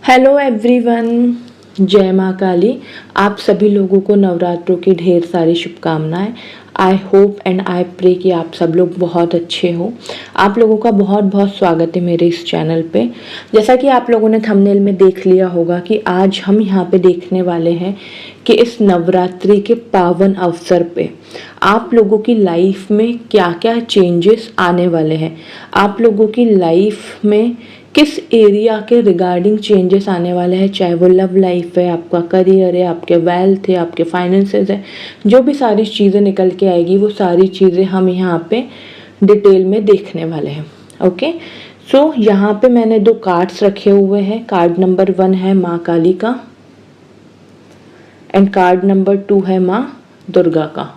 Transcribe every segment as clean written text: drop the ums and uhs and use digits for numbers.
Hello everyone, जय माँ काली। आप सभी लोगों को नवरात्रों की ढेर सारी शुभकामनाएं। I hope and I pray कि आप सब लोग बहुत अच्छे हो। आप लोगों का बहुत बहुत स्वागत है मेरे इस चैनल पे। जैसा कि आप लोगों ने थंबनेल में देख लिया होगा कि आज हम यहाँ पे देखने वाले हैं कि इस नवरात्रि के पावन अवसर पे आप लोगों की लाइफ में क्या क्या चेंजेस आने वाले हैं, आप लोगों की लाइफ में किस एरिया के रिगार्डिंग चेंजेस आने वाले हैं, चाहे वो लव लाइफ है, आपका करियर है, आपके वेल्थ है, आपके फाइनेंसेस है, जो भी सारी चीज़ें निकल के आएगी वो सारी चीज़ें हम यहाँ पे डिटेल में देखने वाले हैं। ओके, सो यहाँ पे मैंने दो कार्ड्स रखे हुए हैं। कार्ड नंबर 1 है माँ काली का एंड कार्ड नंबर 2 है माँ दुर्गा का।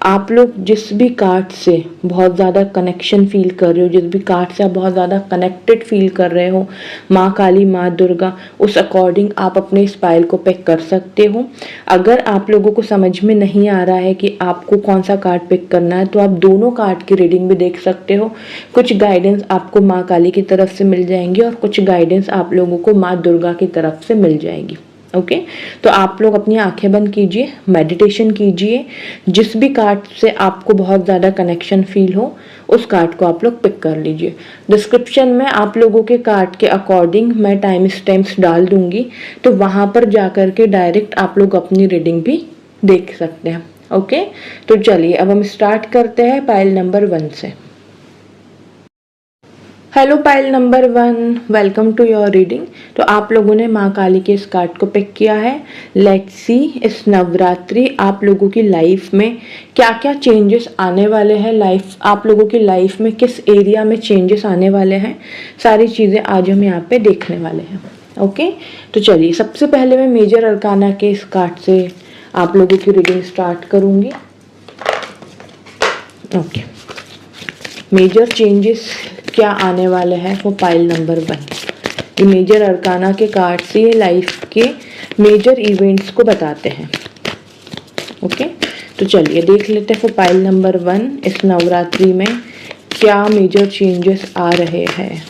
आप लोग जिस भी कार्ड से बहुत ज़्यादा कनेक्शन फील कर रहे हो, जिस भी कार्ड से आप बहुत ज़्यादा कनेक्टेड फील कर रहे हो, माँ काली, माँ दुर्गा, उस अकॉर्डिंग आप अपने इस पाइल को पिक कर सकते हो। अगर आप लोगों को समझ में नहीं आ रहा है कि आपको कौन सा कार्ड पिक करना है, तो आप दोनों कार्ड की रीडिंग भी देख सकते हो। कुछ गाइडेंस आपको माँ काली की तरफ से मिल जाएंगी और कुछ गाइडेंस आप लोगों को माँ दुर्गा की तरफ से मिल जाएगी। ओके, तो आप लोग अपनी आंखें बंद कीजिए, मेडिटेशन कीजिए। जिस भी कार्ड से आपको बहुत ज़्यादा कनेक्शन फील हो उस कार्ड को आप लोग पिक कर लीजिए। डिस्क्रिप्शन में आप लोगों के कार्ड के अकॉर्डिंग मैं टाइम स्टैम्प्स डाल दूंगी, तो वहाँ पर जा कर के डायरेक्ट आप लोग अपनी रीडिंग भी देख सकते हैं। ओके, तो चलिए अब हम स्टार्ट करते हैं पाइल नंबर 1 से। Hello pile number 1, welcome to your reading. तो आप लोगों ने माँ काली के इस कार्ड को पिक किया है। लेट्स सी इस नवरात्रि आप लोगों की लाइफ में क्या क्या चेंजेस आने वाले हैं, आप लोगों की लाइफ में किस एरिया में चेंजेस आने वाले हैं, सारी चीज़ें आज हम यहाँ पे देखने वाले हैं। ओके, तो चलिए सबसे पहले मैं मेजर अरकाना के इस कार्ड से आप लोगों की रीडिंग स्टार्ट करूँगी। ओके, मेजर चेंजेस क्या आने वाले हैं वो पाइल नंबर 1। ये मेजर अरकाना के कार्ड से ये लाइफ के मेजर इवेंट्स को बताते हैं। ओके, तो चलिए देख लेते हैं वो पाइल नंबर 1 इस नवरात्रि में क्या मेजर चेंजेस आ रहे हैं।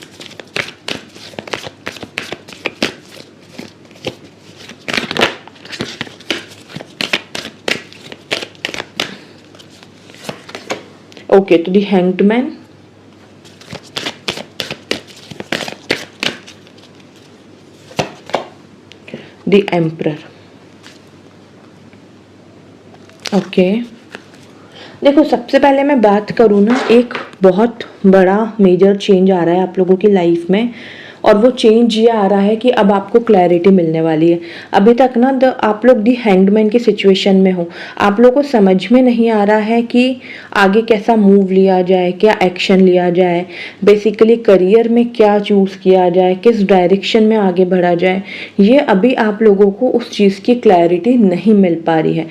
ओके, तो the hanged man, the emperor. Okay, देखो सबसे पहले मैं बात करूँ ना, एक बहुत बड़ा मेजर चेंज आ रहा है आप लोगों की लाइफ में, और वो चेंज ये आ रहा है कि अब आपको क्लैरिटी मिलने वाली है। अभी तक ना आप लोग दी हैंगमैन की सिचुएशन में हो, आप लोगों को समझ में नहीं आ रहा है कि आगे कैसा मूव लिया जाए, क्या एक्शन लिया जाए, बेसिकली करियर में क्या चूज़ किया जाए, किस डायरेक्शन में आगे बढ़ा जाए। ये अभी आप लोगों को उस चीज़ की क्लैरिटी नहीं मिल पा रही है।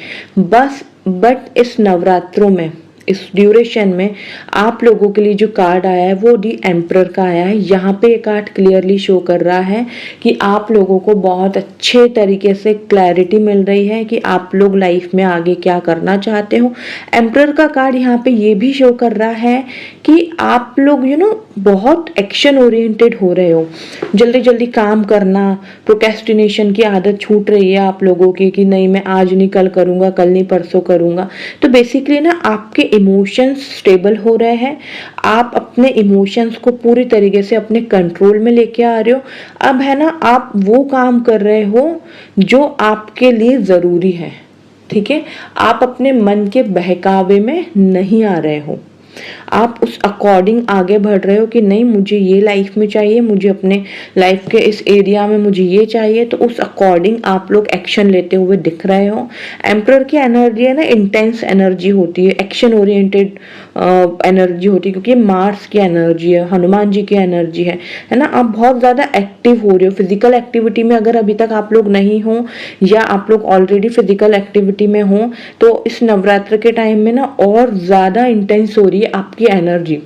बट इस नवरात्रों में, इस ड्यूरेशन में आप लोगों के लिए जो कार्ड आया है वो दी एम्परर का आया है। यहाँ पे ये कार्ड क्लियरली शो कर रहा है कि आप लोगों को बहुत अच्छे तरीके से क्लैरिटी मिल रही है कि आप लोग लाइफ में आगे क्या करना चाहते हो। एम्परर का कार्ड यहाँ पे ये भी शो कर रहा है कि आप लोग बहुत एक्शन ओरिएंटेड हो रहे हो, जल्दी जल्दी काम करना, प्रोक्रेस्टिनेशन की आदत छूट रही है आप लोगों की कि नहीं मैं आज नहीं कल करूँगा, कल नहीं परसों करूँगा। तो बेसिकली ना आपके इमोशंस स्टेबल हो रहे हैं, आप अपने इमोशंस को पूरी तरीके से अपने कंट्रोल में लेके आ रहे हो। अब है ना, आप वो काम कर रहे हो जो आपके लिए ज़रूरी है। ठीक है, आप अपने मन के बहकावे में नहीं आ रहे हो, आप उस अकॉर्डिंग आगे बढ़ रहे हो कि नहीं मुझे ये लाइफ में चाहिए, मुझे अपने लाइफ के इस एरिया में मुझे ये चाहिए, तो उस अकॉर्डिंग आप लोग एक्शन लेते हुए दिख रहे हो। एम्परर की एनर्जी है ना, इंटेंस एनर्जी होती है, एक्शन ओरिएंटेड एनर्जी होती है, क्योंकि मार्स की एनर्जी है, हनुमान जी की एनर्जी है ना। आप बहुत ज़्यादा एक्टिव हो रहे हो फिजिकल एक्टिविटी में। अगर अभी तक आप लोग नहीं हो या आप लोग ऑलरेडी फिजिकल एक्टिविटी में हो, तो इस नवरात्र के टाइम में ना और ज़्यादा इंटेंस हो रही है आपकी एनर्जी।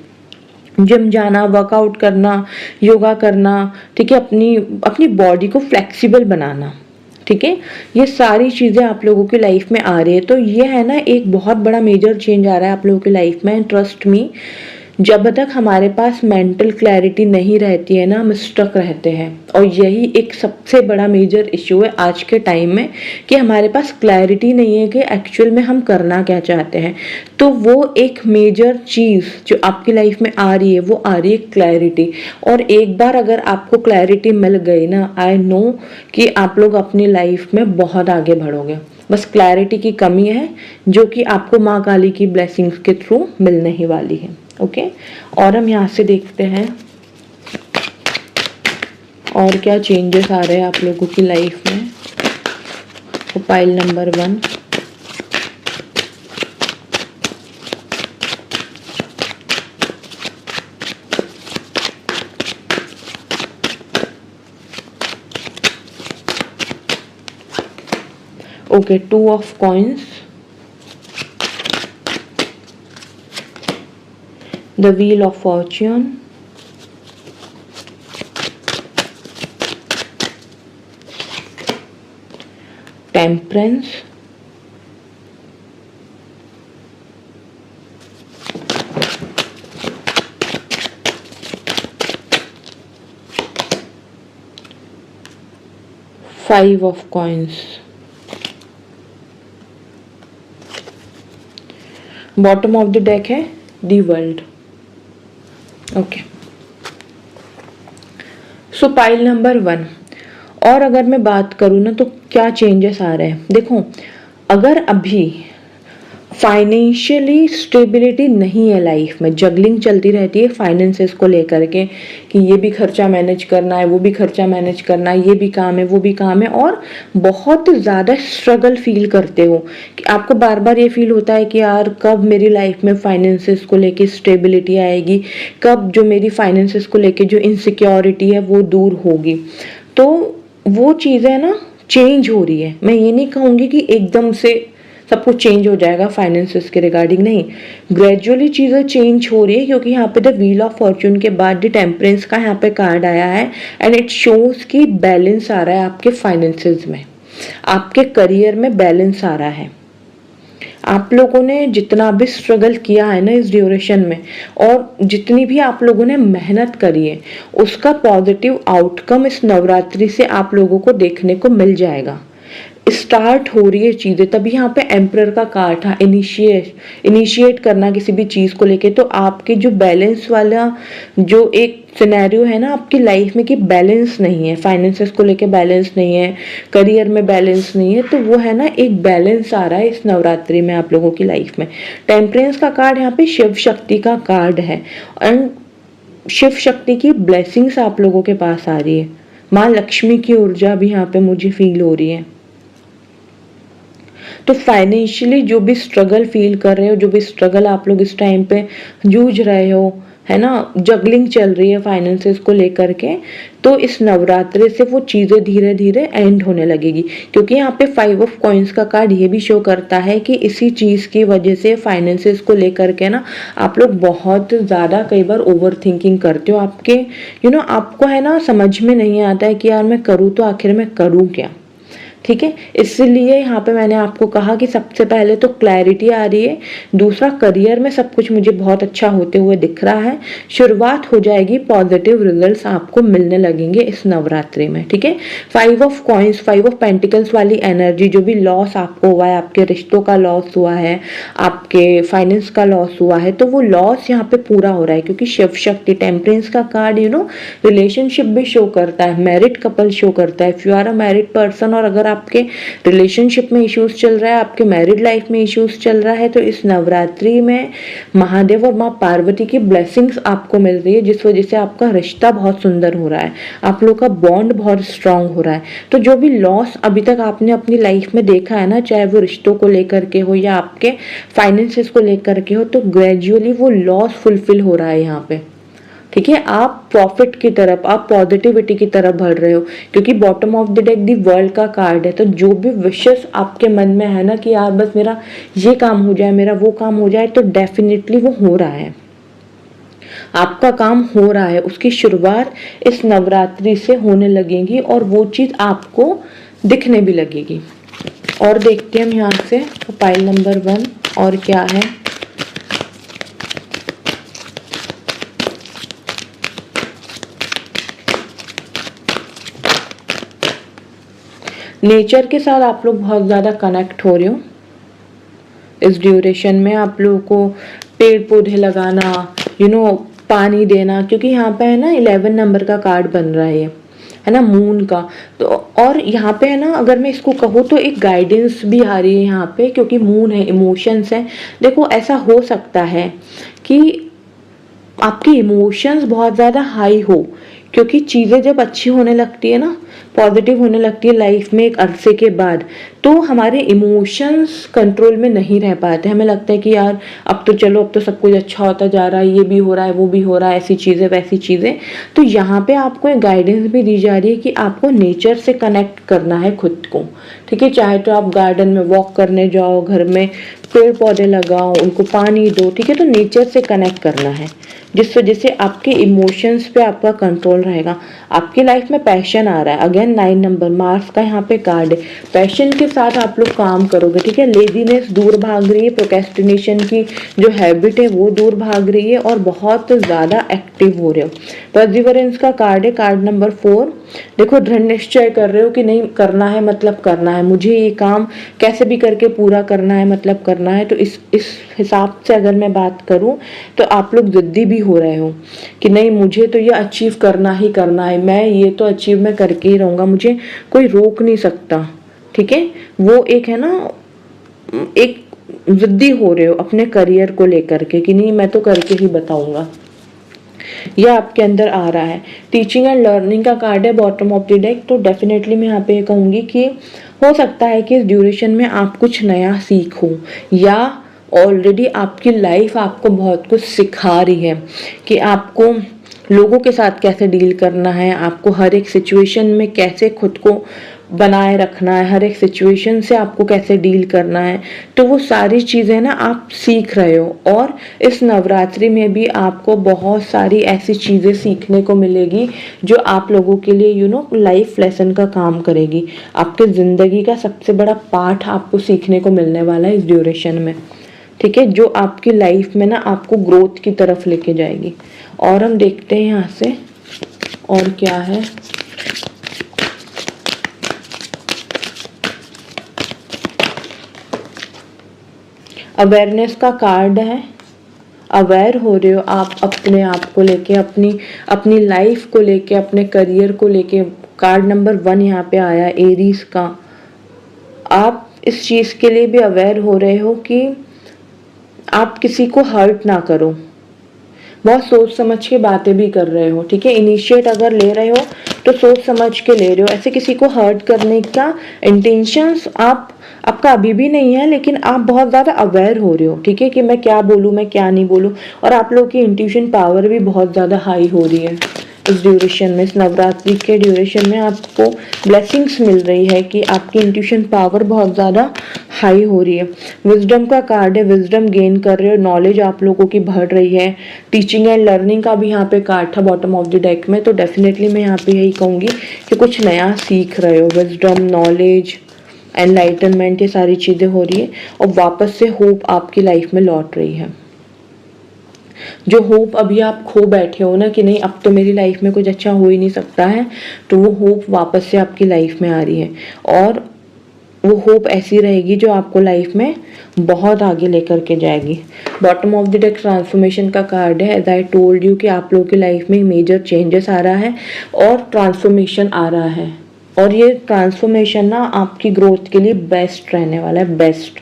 जिम जाना, वर्कआउट करना, योगा करना, ठीक है, अपनी बॉडी को फ्लेक्सिबल बनाना, ठीक है, ये सारी चीज़ें आप लोगों की लाइफ में आ रही है। तो ये है ना एक बहुत बड़ा मेजर चेंज आ रहा है आप लोगों की लाइफ में। ट्रस्ट मी, जब तक हमारे पास मेंटल क्लैरिटी नहीं रहती है ना, हम स्टक रहते हैं। और यही एक सबसे बड़ा मेजर इशू है आज के टाइम में कि हमारे पास क्लैरिटी नहीं है कि एक्चुअल में हम करना क्या चाहते हैं। तो वो एक मेजर चीज़ जो आपकी लाइफ में आ रही है वो आ रही है क्लैरिटी। और एक बार अगर आपको क्लैरिटी मिल गई ना, आई नो कि आप लोग अपनी लाइफ में बहुत आगे बढ़ोगे। बस क्लैरिटी की कमी है जो कि आपको माँ काली की ब्लेसिंग्स के थ्रू मिलने ही वाली है। ओके, और हम यहाँ से देखते हैं और क्या चेंजेस आ रहे हैं आप लोगों की लाइफ में। तो pile number 1, okay, 2 of coins, the wheel of fortune, temperance, five of coins, bottom of the deck है the world. Okay, so pile number 1। और अगर मैं बात करूँ ना तो क्या चेंजेस आ रहे हैं, देखो अगर अभी फाइनेंशियली स्टेबिलिटी नहीं है लाइफ में, जगलिंग चलती रहती है फाइनेंसेस को लेकर के कि ये भी खर्चा मैनेज करना है, वो भी खर्चा मैनेज करना है, ये भी काम है, वो भी काम है, और बहुत ज़्यादा स्ट्रगल फील करते हो कि आपको बार बार ये फील होता है कि यार कब मेरी लाइफ में फाइनेंसेस को लेके स्टेबिलिटी आएगी, कब जो मेरी फाइनेंसेस को लेके जो इनसिक्योरिटी है वो दूर होगी। तो वो चीज़ें ना चेंज हो रही है। मैं ये नहीं कहूँगी कि एकदम से सब कुछ चेंज हो जाएगा फाइनेंसेस के रिगार्डिंग, नहीं, ग्रेजुअली चीज़ें चेंज हो रही है क्योंकि यहाँ पे द व्हील ऑफ फॉर्चून के बाद द टेम्परेंस का यहाँ पे कार्ड आया है एंड इट शोज कि बैलेंस आ रहा है आपके फाइनेंसेस में, आपके करियर में बैलेंस आ रहा है। आप लोगों ने जितना भी स्ट्रगल किया है ना इस ड्यूरेशन में, और जितनी भी आप लोगों ने मेहनत करी है, उसका पॉजिटिव आउटकम इस नवरात्रि से आप लोगों को देखने को मिल जाएगा। स्टार्ट हो रही है चीज़ें, तभी यहाँ पे एम्परर का कार्ड था, इनिशिएट करना किसी भी चीज़ को लेके। तो आपके जो बैलेंस वाला जो एक सिनेरियो है ना आपकी लाइफ में कि बैलेंस नहीं है, फाइनेंसेस को लेके बैलेंस नहीं है, करियर में बैलेंस नहीं है, तो वो है ना एक बैलेंस आ रहा है इस नवरात्रि में आप लोगों की लाइफ में। टेम्परेंस का कार्ड यहाँ पे शिव शक्ति का कार्ड है एंड शिव शक्ति की ब्लेसिंग्स आप लोगों के पास आ रही है। माँ लक्ष्मी की ऊर्जा भी यहाँ पे मुझे फील हो रही है। तो फाइनेंशियली जो भी स्ट्रगल फील कर रहे हो, जो भी स्ट्रगल आप लोग इस टाइम पे जूझ रहे हो, है ना, जगलिंग चल रही है फाइनेंसेस को लेकर के, तो इस नवरात्रि से वो चीज़ें धीरे धीरे एंड होने लगेगी। क्योंकि यहाँ पे 5 ऑफ कॉइंस का कार्ड ये भी शो करता है कि इसी चीज़ की वजह से फाइनेंसेस को लेकर के ना आप लोग बहुत ज़्यादा कई बार ओवर थिंकिंग करते हो। आपके आपको है ना समझ में नहीं आता है कि यार मैं करूँ तो आखिर मैं करूँ क्या, ठीक है। इसलिए यहाँ पे मैंने आपको कहा कि सबसे पहले तो क्लैरिटी आ रही है, दूसरा करियर में सब कुछ मुझे बहुत अच्छा होते हुए दिख रहा है, शुरुआत हो जाएगी, पॉजिटिव रिजल्ट्स आपको मिलने लगेंगे इस नवरात्रि में, ठीक है। 5 ऑफ कॉइंस, 5 ऑफ पेंटिकल्स वाली एनर्जी, जो भी लॉस आपको हुआ है, आपके रिश्तों का लॉस हुआ है, आपके फाइनेंस का लॉस हुआ है, तो वो लॉस यहाँ पे पूरा हो रहा है क्योंकि शिव शक्ति टेम्परेंस का कार्ड रिलेशनशिप भी शो करता है, मैरिड कपल शो करता है। If you are a married person और अगर आपके रिलेशनशिप में इश्यूज चल रहा है, आपके मैरिड लाइफ में इश्यूज चल रहा है, तो इस नवरात्रि में महादेव और माँ पार्वती की ब्लेसिंग्स आपको मिल रही है, जिस वजह से आपका रिश्ता बहुत सुंदर हो रहा है, आप लोग का बॉन्ड बहुत स्ट्रांग हो रहा है। तो जो भी लॉस अभी तक आपने अपनी लाइफ में देखा है ना, चाहे वो रिश्तों को लेकर के हो या आपके फाइनेंसेस को लेकर के हो, तो ग्रेजुअली वो लॉस फुलफिल हो रहा है यहाँ पे, ठीक है। आप प्रॉफिट की तरफ, आप पॉजिटिविटी की तरफ बढ़ रहे हो क्योंकि bottom of the deck the world का कार्ड है। तो जो भी विशेष आपके मन में है ना कि यार बस मेरा ये काम हो जाए, मेरा वो काम हो जाए, तो डेफिनेटली वो हो रहा है, आपका काम हो रहा है। उसकी शुरुआत इस नवरात्रि से होने लगेगी और वो चीज़ आपको दिखने भी लगेगी। और देखते हैं हम यहाँ से पाइल नंबर 1 और क्या है। नेचर के साथ आप लोग बहुत ज़्यादा कनेक्ट हो रहे हो इस ड्यूरेशन में। आप लोगों को पेड़ पौधे लगाना, पानी देना, क्योंकि यहाँ पे है ना 11 नंबर का कार्ड बन रहा है ना, मून का। तो और यहाँ पे है ना, अगर मैं इसको कहूँ तो एक गाइडेंस भी आ रही है यहाँ पे, क्योंकि मून है, इमोशंस है। देखो ऐसा हो सकता है कि आपके इमोशंस बहुत ज़्यादा हाई हो, क्योंकि चीज़ें जब अच्छी होने लगती है ना, पॉजिटिव होने लगती है लाइफ में एक अरसे के बाद, तो हमारे इमोशंस कंट्रोल में नहीं रह पाते। हमें लगता है कि यार अब तो चलो, अब तो सब कुछ अच्छा होता जा रहा है, ये भी हो रहा है, वो भी हो रहा है, ऐसी चीज़ें वैसी चीज़ें। तो यहाँ पे आपको एक गाइडेंस भी दी जा रही है कि आपको नेचर से कनेक्ट करना है खुद को, ठीक है। चाहे तो आप गार्डन में वॉक करने जाओ, घर में पेड़ पौधे लगाओ, उनको पानी दो, ठीक है। तो नेचर से कनेक्ट करना है, जिस वजह से आपके इमोशंस पे आपका कंट्रोल रहेगा। आपकी लाइफ में पैशन आ रहा है, अगेन 9 नंबर मार्स का यहाँ पे कार्ड है। पैशन के साथ आप लोग काम करोगे, ठीक है। लेजीनेस दूर भाग रही है, प्रोक्रेस्टिनेशन की जो हैबिट है वो दूर भाग रही है, और बहुत ज़्यादा एक्टिव हो रहे हो। परसिवरेंस का कार्ड है, कार्ड नंबर 4। देखो दृढ़ निश्चय कर रहे हो कि नहीं, करना है मतलब करना है, मुझे ये काम कैसे भी करके पूरा करना है मतलब करना है। तो इस हिसाब से अगर मैं बात करूं तो आप लोग जिद्दी भी हो रहे हो कि नहीं, मुझे तो ये अचीव करना ही करना है, मैं ये तो अचीव मैं करके ही रहूंगा, मुझे कोई रोक नहीं सकता, ठीक है। वो एक है ना, एक जिद्दी हो रहे हो अपने करियर को लेकर के कि नहीं, मैं तो करके ही बताऊंगा, यह आपके अंदर आ रहा है। टीचिंग एंड लर्निंग का कार्ड है बॉटम ऑफ द डेक। तो डेफिनेटली मैं यहाँ पे कहूँगी कि हो सकता है कि इस ड्यूरेशन में आप कुछ नया सीखो, या ऑलरेडी आपकी लाइफ आपको बहुत कुछ सिखा रही है कि आपको लोगों के साथ कैसे डील करना है, आपको हर एक सिचुएशन में कैसे खुद को बनाए रखना है, हर एक सिचुएशन से आपको कैसे डील करना है। तो वो सारी चीज़ें ना आप सीख रहे हो, और इस नवरात्रि में भी आपको बहुत सारी ऐसी चीज़ें सीखने को मिलेगी जो आप लोगों के लिए लाइफ लेसन का काम करेगी। आपके ज़िंदगी का सबसे बड़ा पाठ आपको सीखने को मिलने वाला है इस ड्यूरेशन में, ठीक है, जो आपकी लाइफ में ना आपको ग्रोथ की तरफ लेके जाएगी। और हम देखते हैं यहाँ से और क्या है। अवेयरनेस का कार्ड है, अवेयर हो रहे हो आप अपने आप को लेके, अपनी लाइफ को लेके, अपने करियर को लेके। कार्ड नंबर 1 यहाँ पे आया एरीज का। आप इस चीज़ के लिए भी अवेयर हो रहे हो कि आप किसी को हर्ट ना करो, बहुत सोच समझ के बातें भी कर रहे हो, ठीक है। इनिशिएट अगर ले रहे हो तो सोच समझ के ले रहे हो, ऐसे किसी को हर्ट करने का इंटेंशंस आपका अभी भी नहीं है, लेकिन आप बहुत ज़्यादा अवेयर हो रहे हो, ठीक है, कि मैं क्या बोलूँ, मैं क्या नहीं बोलूँ। और आप लोगों की इंट्यूशन पावर भी बहुत ज़्यादा हाई हो रही है इस ड्यूरेशन में। इस नवरात्रि के ड्यूरेशन में आपको ब्लेसिंग्स मिल रही है कि आपकी इंट्यूशन पावर बहुत ज़्यादा हाई हो रही है। विजडम का कार्ड है, विजडम गेन कर रहे हो, नॉलेज आप लोगों की बढ़ रही है। टीचिंग एंड लर्निंग का भी यहाँ पे कार्ड था बॉटम ऑफ द डेक में। तो डेफिनेटली मैं यहाँ पे यही कहूँगी कि कुछ नया सीख रहे हो। विजडम, नॉलेज, एनलाइटनमेंट, ये सारी चीज़ें हो रही है, और वापस से होप आपकी लाइफ में लौट रही है। जो होप अभी आप खो बैठे हो ना कि नहीं अब तो मेरी लाइफ में कुछ अच्छा हो ही नहीं सकता है, तो वो होप वापस से आपकी लाइफ में आ रही है, और वो होप ऐसी रहेगी जो आपको लाइफ में बहुत आगे लेकर के जाएगी। Bottom of the deck transformation का कार्ड है। एज आई टोल्ड यू कि आप लोगों की लाइफ में मेजर चेंजेस आ रहा है और ट्रांसफॉर्मेशन आ रहा है, और ये ट्रांसफॉर्मेशन ना आपकी ग्रोथ के लिए बेस्ट रहने वाला है, बेस्ट।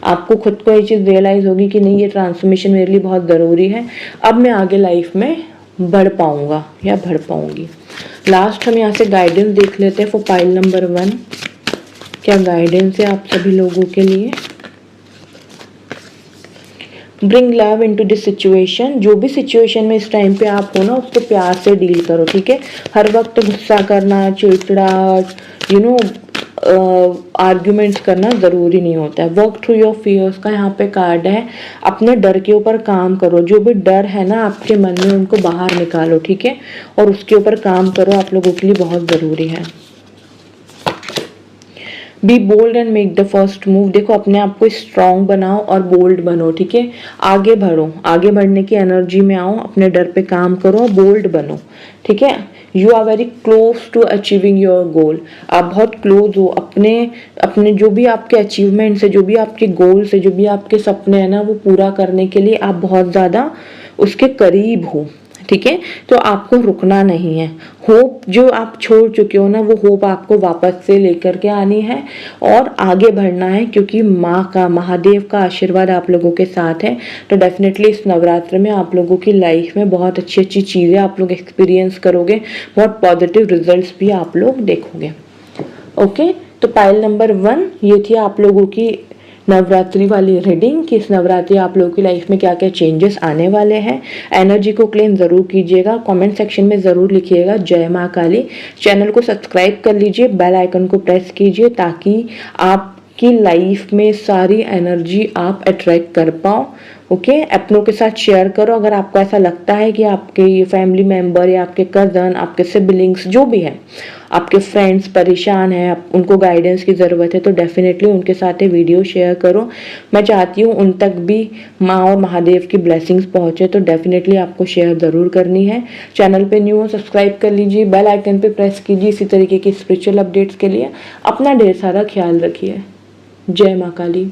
आपको खुद को ये चीज़ रियलाइज़ होगी कि नहीं, ये ट्रांसफॉर्मेशन मेरे लिए बहुत ज़रूरी है, अब मैं आगे लाइफ में बढ़ पाऊँगा या बढ़ पाऊँगी। लास्ट हम यहाँ से गाइडेंस देख लेते हैं फॉर पाइल नंबर 1। क्या गाइडेंस है आप सभी लोगों के लिए। Bring love into this situation. जो भी सिचुएशन में इस टाइम पे आप हो ना, उसको प्यार से डील करो, ठीक है। हर वक्त गुस्सा करना, चिड़चिड़ाहट, आर्ग्यूमेंट्स करना ज़रूरी नहीं होता है। वर्क थ्रू योर फियर्स का यहाँ पे कार्ड है। अपने डर के ऊपर काम करो, जो भी डर है ना आपके मन में उनको बाहर निकालो, ठीक है, और उसके ऊपर काम करो, आप लोगों के लिए बहुत ज़रूरी है। Be bold and make the first move. देखो अपने आप को स्ट्रांग बनाओ और बोल्ड बनो, ठीक है। आगे बढ़ो, आगे बढ़ने की एनर्जी में आओ, अपने डर पे काम करो और बोल्ड बनो, ठीक है। You are very close to achieving your goal. आप बहुत क्लोज हो अपने अपने जो भी आपके अचीवमेंट्स है, जो भी आपके गोल्स है, जो भी आपके सपने हैं ना, वो पूरा करने के लिए आप बहुत ज़्यादा उसके करीब हो। ठीक है, तो आपको रुकना नहीं है। होप जो आप छोड़ चुके हो ना, वो होप आपको वापस से लेकर के आनी है और आगे बढ़ना है, क्योंकि माँ का, महादेव का आशीर्वाद आप लोगों के साथ है। तो डेफिनेटली इस नवरात्र में आप लोगों की लाइफ में बहुत अच्छी अच्छी चीज़ें आप लोग एक्सपीरियंस करोगे, बहुत पॉजिटिव रिजल्ट्स भी आप लोग देखोगे। ओके, तो पाइल नंबर 1 ये थी आप लोगों की नवरात्रि वाली रीडिंग कि इस नवरात्रि आप लोगों की लाइफ में क्या क्या चेंजेस आने वाले हैं। एनर्जी को क्लेम ज़रूर कीजिएगा, कमेंट सेक्शन में ज़रूर लिखिएगा जय माँ काली। चैनल को सब्सक्राइब कर लीजिए, बेल आइकन को प्रेस कीजिए ताकि आपकी लाइफ में सारी एनर्जी आप अट्रैक्ट कर पाओ। ओके, अपनों के साथ शेयर करो। अगर आपको ऐसा लगता है कि आपके फैमिली मेम्बर या आपके कज़न, आपके सिबलिंग्स जो भी हैं, आपके फ्रेंड्स परेशान हैं, उनको गाइडेंस की ज़रूरत है, तो डेफिनेटली उनके साथ ये वीडियो शेयर करो। मैं चाहती हूँ उन तक भी माँ और महादेव की ब्लेसिंग्स पहुँचे, तो डेफिनेटली आपको शेयर ज़रूर करनी है। चैनल पे न्यू हो सब्सक्राइब कर लीजिए, बेल आइकन पे प्रेस कीजिए इसी तरीके की स्पिरिचुअल अपडेट्स के लिए। अपना ढेर सारा ख्याल रखिए। जय माँ Kali.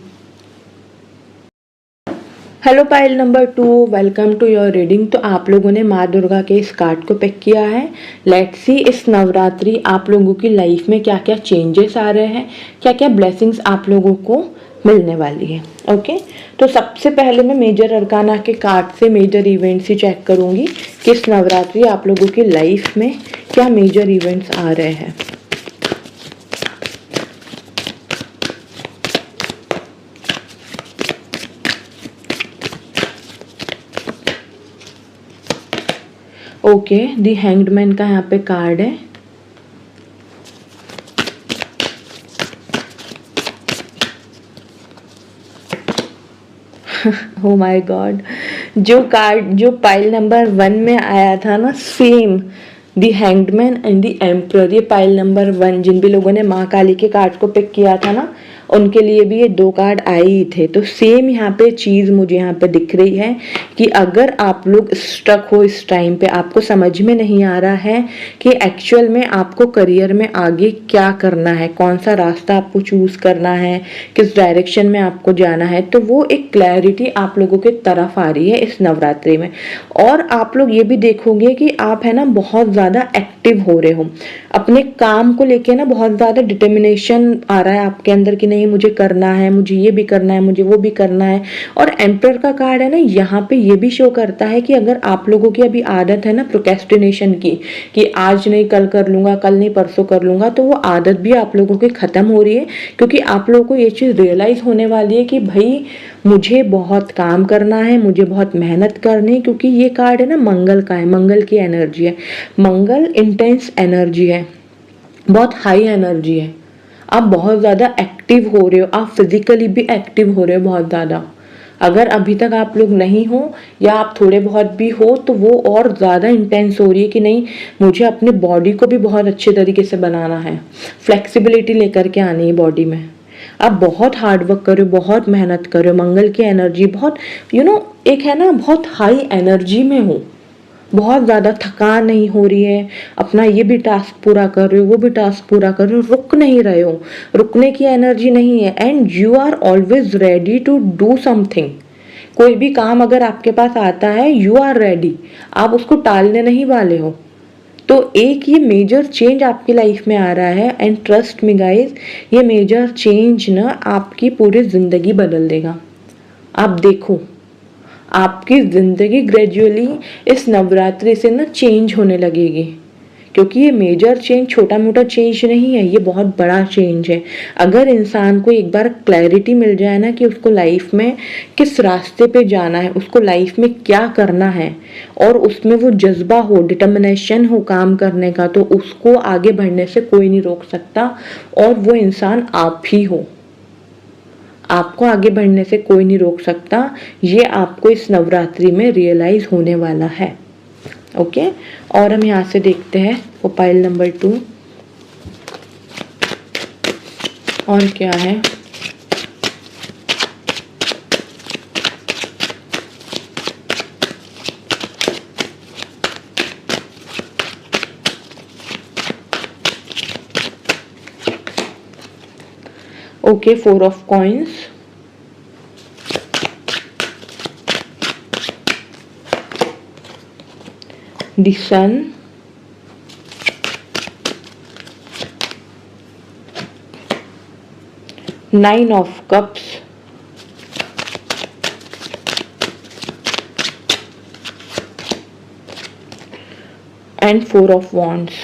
Hello pile number 2, welcome to your reading. तो आप लोगों ने माँ दुर्गा के इस कार्ड को पिक किया है। लेट्स सी इस नवरात्रि आप लोगों की लाइफ में क्या क्या चेंजेस आ रहे हैं, क्या क्या ब्लेसिंग्स आप लोगों को मिलने वाली है। ओके, तो सबसे पहले मैं मेजर अरकाना के कार्ड से मेजर इवेंट्स ही चेक करूँगी कि इस नवरात्रि आप लोगों की लाइफ में क्या मेजर इवेंट्स आ रहे हैं। ओके, दी हैंग्ड मैन का यहाँ पे कार्ड है। ओ माय गॉड, जो कार्ड जो पाइल नंबर 1 में आया था ना, same the hanged man and the emperor, ये पाइल नंबर 1 जिन भी लोगों ने माँ काली के कार्ड को पिक किया था ना, उनके लिए भी ये 2 कार्ड आए ही थे। तो सेम यहाँ पे चीज़ मुझे यहाँ पे दिख रही है कि अगर आप लोग स्टक हो इस टाइम पे, आपको समझ में नहीं आ रहा है कि एक्चुअल में आपको करियर में आगे क्या करना है, कौन सा रास्ता आपको चूज़ करना है, किस डायरेक्शन में आपको जाना है, तो वो एक क्लैरिटी आप लोगों की तरफ आ रही है इस नवरात्रि में। और आप लोग ये भी देखोगे कि आप है ना बहुत ज़्यादा एक्टिव हो रहे हो अपने काम को लेके ना, बहुत ज़्यादा डिटर्मिनेशन आ रहा है आपके अंदर कि नहीं मुझे करना है, मुझे ये भी करना है, मुझे वो भी करना है। और एम्परर का कार्ड है ना, यहाँ पे ये भी शो करता है कि अगर आप लोगों की अभी आदत है ना प्रोक्रेस्टिनेशन की, कि आज नहीं कल कर लूँगा, कल नहीं परसों कर लूँगा, तो वो आदत भी आप लोगों की ख़त्म हो रही है। क्योंकि आप लोगों को ये चीज़ रियलाइज़ होने वाली है कि भाई मुझे बहुत काम करना है, मुझे बहुत मेहनत करनी है। क्योंकि ये कार्ड है ना मंगल का है, मंगल की एनर्जी है। मंगल इंटेंस एनर्जी है, बहुत हाई एनर्जी है। आप बहुत ज़्यादा एक्टिव हो रहे हो, आप फिजिकली भी एक्टिव हो रहे हो बहुत ज़्यादा। अगर अभी तक आप लोग नहीं हो या आप थोड़े बहुत भी हो, तो वो और ज़्यादा इंटेंस हो रही है कि नहीं मुझे अपने बॉडी को भी बहुत अच्छे तरीके से बनाना है, फ्लेक्सिबिलिटी लेकर के आनी है बॉडी में। आप बहुत हार्ड वर्क करो, बहुत मेहनत करो, मंगल की एनर्जी बहुत एक है ना, बहुत हाई एनर्जी में हो, बहुत ज़्यादा थकान नहीं हो रही है, अपना ये भी टास्क पूरा कर रहे हो, वो भी टास्क पूरा कर रहे हो, रुक नहीं रहे हो, रुकने की एनर्जी नहीं है। And you are always ready to do something. कोई भी काम अगर आपके पास आता है, यू आर रेडी, आप उसको टालने नहीं वाले हो। तो एक ये मेजर चेंज आपकी लाइफ में आ रहा है। एंड ट्रस्ट मी गाइज, ये मेजर चेंज ना आपकी पूरी ज़िंदगी बदल देगा। आप देखो, आपकी ज़िंदगी ग्रेजुअली इस नवरात्रि से ना चेंज होने लगेगी। क्योंकि ये मेजर चेंज छोटा मोटा चेंज नहीं है, ये बहुत बड़ा चेंज है। अगर इंसान को एक बार क्लैरिटी मिल जाए ना कि उसको लाइफ में किस रास्ते पे जाना है, उसको लाइफ में क्या करना है, और उसमें वो जज्बा हो, डिटर्मिनेशन हो काम करने का, तो उसको आगे बढ़ने से कोई नहीं रोक सकता। और वो इंसान आप ही हो, आपको आगे बढ़ने से कोई नहीं रोक सकता। ये आपको इस नवरात्रि में रियलाइज होने वाला है। ओके, और हम यहाँ से देखते हैं वो पाइल नंबर 2 और क्या है। Okay, 4 of coins, the sun, nine of cups, and 4 of wands.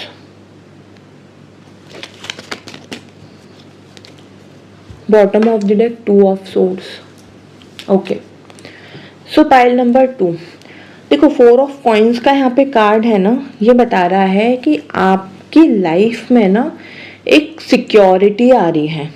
Bottom of the deck 2 of swords. Okay, so pile number 2, देखो 4 ऑफ कॉइन्स का यहाँ पे कार्ड है ना, ये बता रहा है कि आपकी लाइफ में ना एक सिक्योरिटी आ रही है।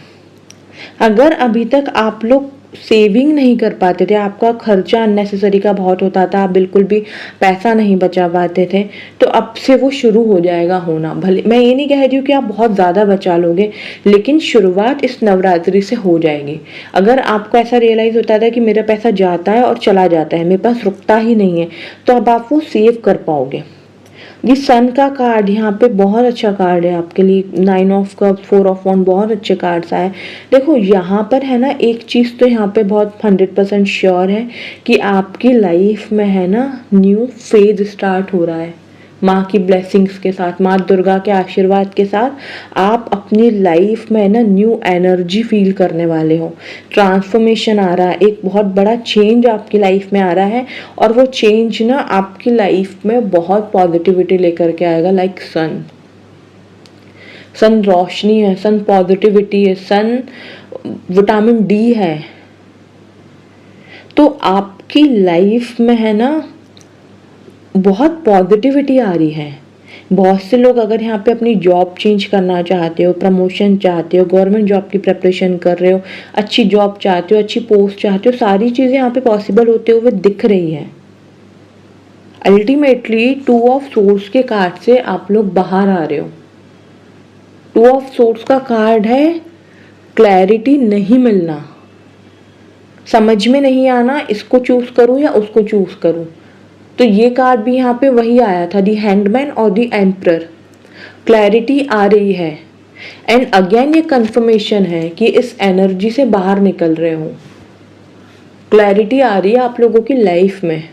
अगर अभी तक आप लोग सेविंग नहीं कर पाते थे, आपका खर्चा अननेसेसरी का बहुत होता था, आप बिल्कुल भी पैसा नहीं बचा पाते थे, तो अब से वो शुरू हो जाएगा होना। भले मैं ये नहीं कह रही हूँ कि आप बहुत ज़्यादा बचा लोगे, लेकिन शुरुआत इस नवरात्रि से हो जाएगी। अगर आपको ऐसा रियलाइज़ होता था कि मेरा पैसा जाता है और चला जाता है, मेरे पास रुकता ही नहीं है, तो अब आप वो सेव कर पाओगे। ये सन का कार्ड यहाँ पे बहुत अच्छा कार्ड है आपके लिए। 9 ऑफ कप, 4 ऑफ वॉन्ड, बहुत अच्छे कार्ड्स आए। देखो यहाँ पर है ना, एक चीज़ तो यहाँ पे बहुत 100% श्योर है कि आपकी लाइफ में है ना न्यू फेज स्टार्ट हो रहा है। माँ की ब्लेसिंग्स के साथ, माँ दुर्गा के आशीर्वाद के साथ आप अपनी लाइफ में ना न्यू एनर्जी फील करने वाले हो। ट्रांसफॉर्मेशन आ रहा है, एक बहुत बड़ा चेंज आपकी लाइफ में आ रहा है, और वो चेंज ना आपकी लाइफ में बहुत पॉजिटिविटी लेकर के आएगा। लाइक सन, सन रोशनी है, सन पॉजिटिविटी है, सन विटामिन डी है। तो आपकी लाइफ में है ना बहुत पॉजिटिविटी आ रही है। बहुत से लोग अगर यहाँ पे अपनी जॉब चेंज करना चाहते हो, प्रमोशन चाहते हो, गवर्नमेंट जॉब की प्रिपरेशन कर रहे हो, अच्छी जॉब चाहते हो, अच्छी पोस्ट चाहते हो, सारी चीज़ें यहाँ पे पॉसिबल होते हुए दिख रही हैं। अल्टीमेटली 2 ऑफ सोर्ड्स के कार्ड से आप लोग बाहर आ रहे हो। 2 ऑफ सोर्ड्स का कार्ड है क्लैरिटी नहीं मिलना, समझ में नहीं आना, इसको चूज करूँ या उसको चूज करूँ। तो ये कार्ड भी यहाँ पे वही आया था, दी हैंगमैन और दी एम्परर। क्लैरिटी आ रही है, एंड अगेन ये कंफर्मेशन है कि इस एनर्जी से बाहर निकल रहे हो। क्लैरिटी आ रही है आप लोगों की लाइफ में,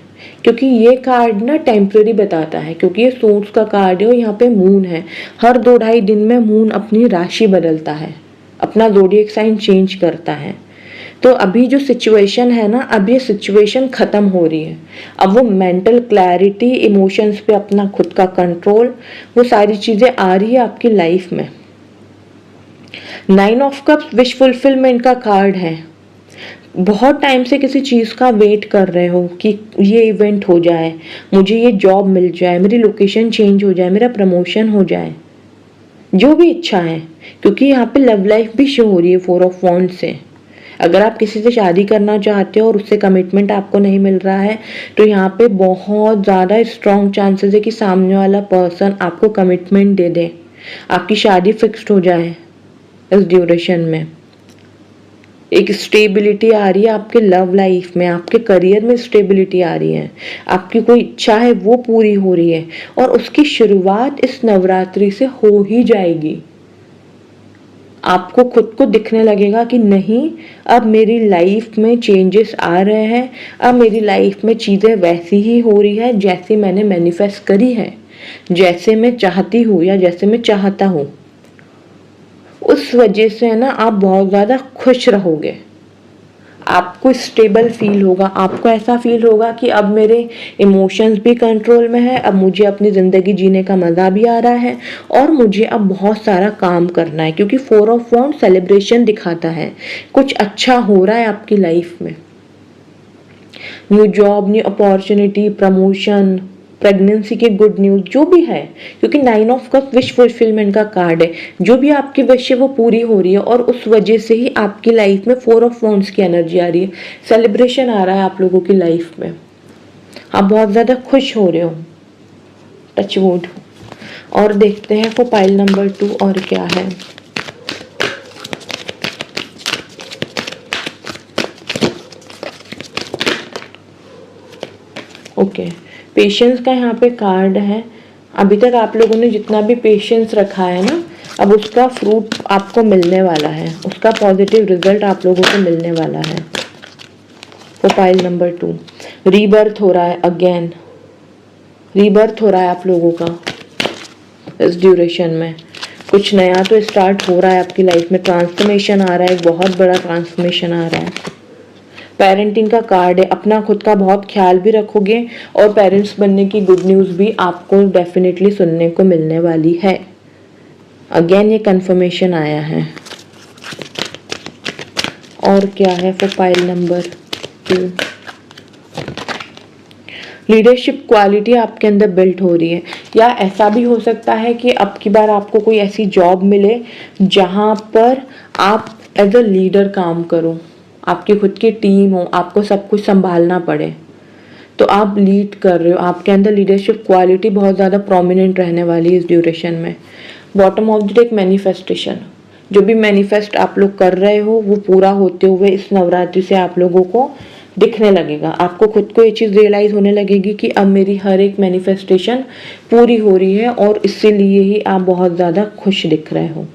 क्योंकि ये कार्ड ना टेम्पररी बताता है, क्योंकि ये सोर्स का कार्ड है और यहाँ पे मून है। हर 2-2.5 दिन में मून अपनी राशि बदलता है, अपना ज़ोडिएक साइन चेंज करता है। तो अभी जो सिचुएशन है ना, अब ये सिचुएशन ख़त्म हो रही है। अब वो मेंटल क्लैरिटी, इमोशंस पे अपना खुद का कंट्रोल, वो सारी चीज़ें आ रही है आपकी लाइफ में। 9 ऑफ कप्स विश फुलफिलमेंट का कार्ड है। बहुत टाइम से किसी चीज़ का वेट कर रहे हो कि ये इवेंट हो जाए, मुझे ये जॉब मिल जाए, मेरी लोकेशन चेंज हो जाए, मेरा प्रमोशन हो जाए, जो भी इच्छा है। क्योंकि यहाँ पे लव लाइफ भी शो हो रही है 4 ऑफ वॉन्ड से। अगर आप किसी से शादी करना चाहते हो और उससे कमिटमेंट आपको नहीं मिल रहा है, तो यहाँ पे बहुत ज़्यादा स्ट्रॉन्ग चांसेस है कि सामने वाला पर्सन आपको कमिटमेंट दे दे, आपकी शादी फिक्स्ड हो जाए इस ड्यूरेशन में। एक स्टेबिलिटी आ रही है आपके लव लाइफ में, आपके करियर में स्टेबिलिटी आ रही है, आपकी कोई इच्छा है वो पूरी हो रही है, और उसकी शुरुआत इस नवरात्रि से हो ही जाएगी। आपको खुद को दिखने लगेगा कि नहीं, अब मेरी लाइफ में चेंजेस आ रहे हैं, अब मेरी लाइफ में चीज़ें वैसी ही हो रही है जैसे मैंने मैनिफेस्ट करी है, जैसे मैं चाहती हूँ या जैसे मैं चाहता हूँ। उस वजह से ना आप बहुत ज़्यादा खुश रहोगे, आपको स्टेबल फील होगा, आपको ऐसा फील होगा कि अब मेरे इमोशंस भी कंट्रोल में है, अब मुझे अपनी ज़िंदगी जीने का मज़ा भी आ रहा है, और मुझे अब बहुत सारा काम करना है। क्योंकि 4 ऑफ वॉन्ड सेलिब्रेशन दिखाता है, कुछ अच्छा हो रहा है आपकी लाइफ में। New job, new opportunity, promotion, pregnancy के गुड न्यूज़, जो भी है। क्योंकि 9 ऑफ कप विश फुलफिलमेंट का कार्ड है, जो भी आपकी विश है वो पूरी हो रही है, और उस वजह से ही आपकी लाइफ में 4 ऑफ वॉन्ड्स की एनर्जी आ रही है। सेलिब्रेशन आ रहा है आप लोगों की लाइफ में, आप बहुत ज़्यादा खुश हो रहे हो, टच वुड। और देखते हैं फॉर पाइल नंबर 2 और क्या है। ओके, पेशेंस का यहाँ पे कार्ड है। अभी तक आप लोगों ने जितना भी पेशेंस रखा है ना, अब उसका फ्रूट आपको मिलने वाला है, उसका का पॉजिटिव रिजल्ट आप लोगों को मिलने वाला है। प्रोफाइल नंबर 2, रीबर्थ हो रहा है, अगेन रीबर्थ हो रहा है आप लोगों का। इस ड्यूरेशन में कुछ नया तो स्टार्ट हो रहा है आपकी लाइफ में, ट्रांसफॉर्मेशन आ रहा है, एक बहुत बड़ा ट्रांसफॉर्मेशन आ रहा है। पेरेंटिंग का कार्ड है, अपना खुद का बहुत ख्याल भी रखोगे और पेरेंट्स बनने की गुड न्यूज़ भी आपको डेफिनेटली सुनने को मिलने वाली है। अगेन ये कंफर्मेशन आया है। और क्या है प्रोफाइल नंबर 2, लीडरशिप क्वालिटी आपके अंदर बिल्ट हो रही है, या ऐसा भी हो सकता है कि अब की बार आपको कोई ऐसी जॉब मिले जहां पर आप एज अ लीडर काम करो, आपकी खुद की टीम हो, आपको सब कुछ संभालना पड़े, तो आप लीड कर रहे हो, आपके अंदर लीडरशिप क्वालिटी बहुत ज़्यादा प्रोमिनेंट रहने वाली है इस ड्यूरेशन में। Bottom of the deck manifestation, जो भी मैनिफेस्ट आप लोग कर रहे हो वो पूरा होते हुए इस नवरात्रि से आप लोगों को दिखने लगेगा। आपको खुद को ये चीज़ रियलाइज होने लगेगी कि अब मेरी हर एक मैनिफेस्टेशन पूरी हो रही है और इसीलिए ही आप बहुत ज़्यादा खुश दिख रहे हो।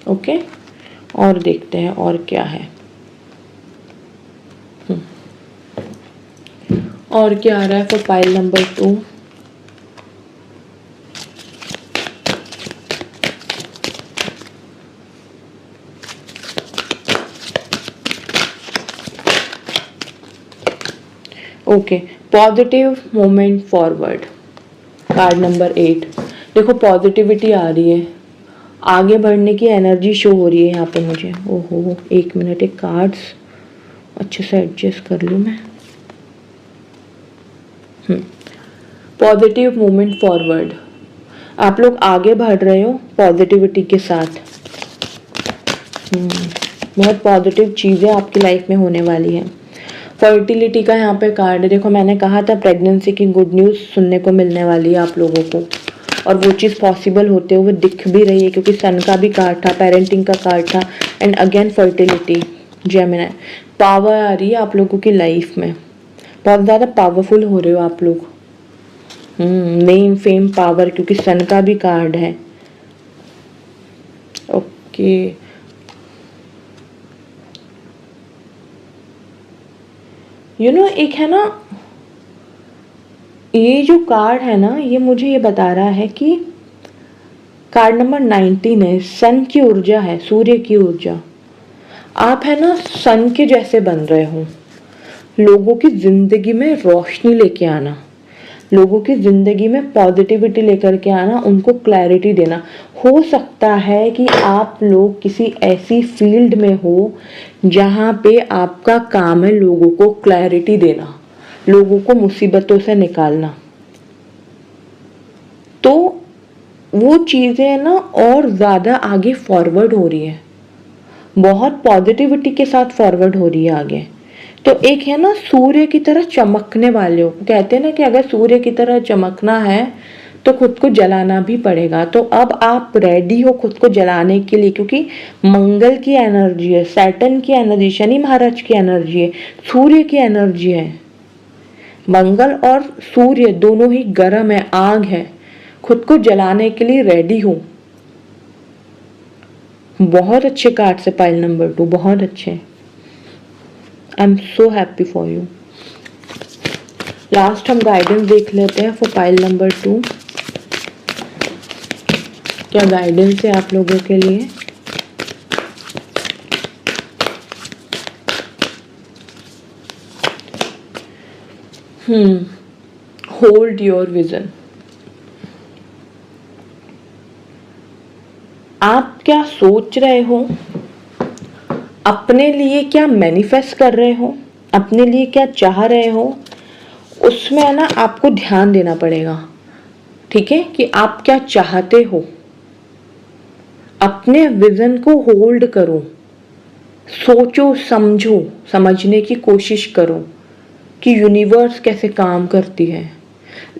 ओके, और देखते हैं और क्या है। और क्या आ रहा है profile number 2, okay, positive moment forward, card number 8। देखो पॉजिटिविटी आ रही है, आगे बढ़ने की एनर्जी शो हो रही है यहाँ पे मुझे। ओहो, एक मिनट, एक कार्ड्स अच्छे से एडजस्ट कर लूँ मैं। पॉजिटिव मूवमेंट फॉरवर्ड, आप लोग आगे बढ़ रहे हो पॉजिटिविटी के साथ। बहुत पॉजिटिव चीज़ें आपकी लाइफ में होने वाली हैं। फर्टिलिटी का यहाँ पे कार्ड है, देखो मैंने कहा था प्रेगनेंसी की गुड न्यूज़ सुनने को मिलने वाली है आप लोगों को, और वो चीज़ पॉसिबल होते हुए दिख भी रही है क्योंकि सन का भी कार्ड था, पेरेंटिंग का कार्ड था, and again fertility, Gemini. Power आ रही है आप लोगों की लाइफ में, बहुत ज़्यादा पावरफुल हो रहे हो आप लोग। नेम फेम पावर, क्योंकि सन का भी कार्ड है। ओके, एक है ना, ये जो कार्ड है ना, ये मुझे ये बता रहा है कि कार्ड नंबर 19 है, सन की ऊर्जा है, सूर्य की ऊर्जा। आप है ना सन के जैसे बन रहे हो, लोगों की जिंदगी में रोशनी लेके आना, लोगों की ज़िंदगी में पॉजिटिविटी लेकर के आना, उनको क्लैरिटी देना। हो सकता है कि आप लोग किसी ऐसी फील्ड में हो जहाँ पे आपका काम है लोगों को क्लैरिटी देना, लोगों को मुसीबतों से निकालना, तो वो चीज़ें ना और ज़्यादा आगे फॉरवर्ड हो रही है, बहुत पॉजिटिविटी के साथ फॉरवर्ड हो रही है आगे। तो एक है ना सूर्य की तरह चमकने वाले हो, कहते हैं ना कि अगर सूर्य की तरह चमकना है तो खुद को जलाना भी पड़ेगा। तो अब आप रेडी हो खुद को जलाने के लिए, क्योंकि मंगल की एनर्जी है, सैटर्न की एनर्जी, शनि महाराज की एनर्जी है, सूर्य की एनर्जी है। मंगल और सूर्य दोनों ही गर्म है, आग है, खुद को जलाने के लिए रेडी हो। बहुत अच्छे कार्ड से पाइल नंबर 2, बहुत अच्छे। I am so happy for you. Last हम गाइडेंस देख लेते हैं फॉर पाइल नंबर 2, क्या गाइडेंस है आप लोगों के लिए। Hold your vision. आप क्या सोच रहे हो, अपने लिए क्या मैनिफेस्ट कर रहे हो, अपने लिए क्या चाह रहे हो, उसमें है ना आपको ध्यान देना पड़ेगा। ठीक है, कि आप क्या चाहते हो, अपने विजन को होल्ड करो, सोचो समझो, समझने की कोशिश करो कि यूनिवर्स कैसे काम करती है,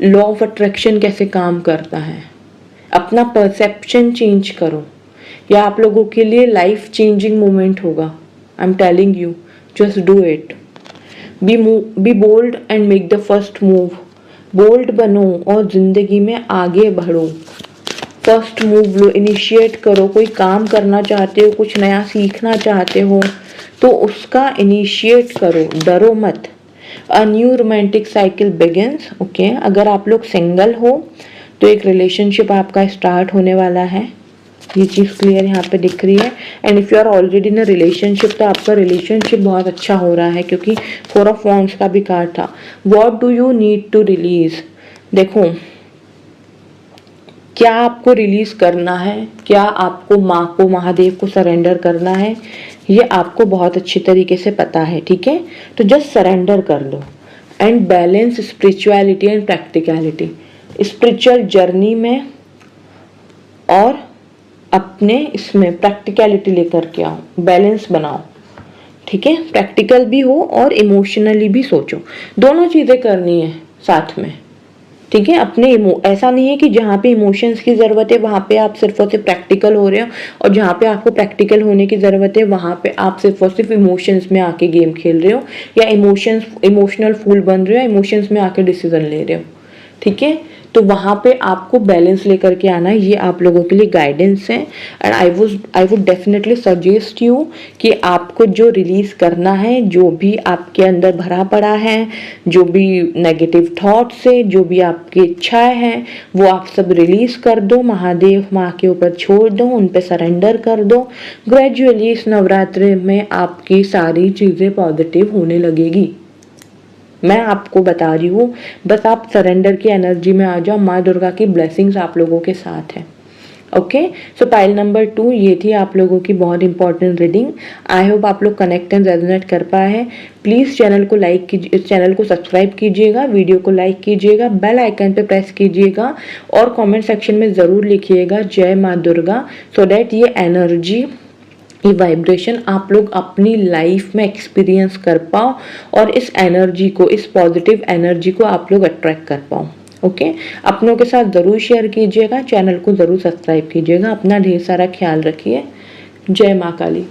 लॉ ऑफ अट्रैक्शन कैसे काम करता है। अपना परसेप्शन चेंज करो, या आप लोगों के लिए लाइफ चेंजिंग मोमेंट होगा। I am telling you, just do it. Be bold and make the first move. Bold बनो और ज़िंदगी में आगे बढ़ो। फर्स्ट मूव लो, इनिशिएट करो। कोई काम करना चाहते हो, कुछ नया सीखना चाहते हो तो उसका इनिशिएट करो, डरो मत। A new romantic cycle begins. Okay, अगर आप लोग सिंगल हो तो एक रिलेशनशिप आपका स्टार्ट होने वाला है, ये चीज़ क्लियर यहाँ पे दिख रही है। And if you are already in a relationship तो आपका रिलेशनशिप बहुत अच्छा हो रहा है, क्योंकि 4 ऑफ वॉन्ड्स का भी कार्ड था। What do you need to release. देखो, क्या आपको रिलीज करना है, क्या आपको माँ को, महादेव को सरेंडर करना है, ये आपको बहुत अच्छी तरीके से पता है, ठीक है। तो जस्ट सरेंडर कर लो and balance spirituality and practicality. Spiritual journey में और अपने इसमें प्रैक्टिकलिटी लेकर के आओ, बैलेंस बनाओ, ठीक है। प्रैक्टिकल भी हो और इमोशनली भी सोचो, दोनों चीज़ें करनी है साथ में, ठीक है। अपने ऐसा नहीं है कि जहाँ पे इमोशंस की ज़रूरत है वहाँ पे आप सिर्फ और सिर्फ प्रैक्टिकल हो रहे हो, और जहाँ पे आपको प्रैक्टिकल होने की ज़रूरत है वहाँ पे आप सिर्फ और सिर्फ इमोशंस में आके गेम खेल रहे हो, या इमोशनल फूल बन रहे हो, इमोशंस में आके डिसीजन ले रहे हो, ठीक है। तो वहाँ पे आपको बैलेंस लेकर के आना है, ये आप लोगों के लिए गाइडेंस है। And I would definitely suggest you कि आपको जो रिलीज करना है, जो भी आपके अंदर भरा पड़ा है, जो भी नेगेटिव थॉट्स है, जो भी आपकी इच्छाएं हैं, वो आप सब रिलीज कर दो, महादेव माँ के ऊपर छोड़ दो, उन पे सरेंडर कर दो। ग्रेजुअली इस नवरात्रि में आपकी सारी चीज़ें पॉजिटिव होने लगेगी, मैं आपको बता रही हूँ। बस आप सरेंडर की एनर्जी में आ जाओ, माँ दुर्गा की ब्लेसिंग्स आप लोगों के साथ है। ओके, सो पाइल नंबर 2 ये थी आप लोगों की बहुत इंपॉर्टेंट रीडिंग। आई होप आप लोग कनेक्ट एंड रेजोनेट कर पाए हैं। प्लीज़ चैनल को लाइक कीजिए, चैनल को सब्सक्राइब कीजिएगा, वीडियो को लाइक कीजिएगा, बेल आइकन पे प्रेस कीजिएगा और कमेंट सेक्शन में ज़रूर लिखिएगा जय माँ दुर्गा, सो दैट ये एनर्जी, ये वाइब्रेशन आप लोग अपनी लाइफ में एक्सपीरियंस कर पाओ और इस एनर्जी को, इस पॉजिटिव एनर्जी को आप लोग अट्रैक्ट कर पाओ। ओके, अपनों के साथ ज़रूर शेयर कीजिएगा, चैनल को ज़रूर सब्सक्राइब कीजिएगा। अपना ढेर सारा ख्याल रखिए। जय माँ काली।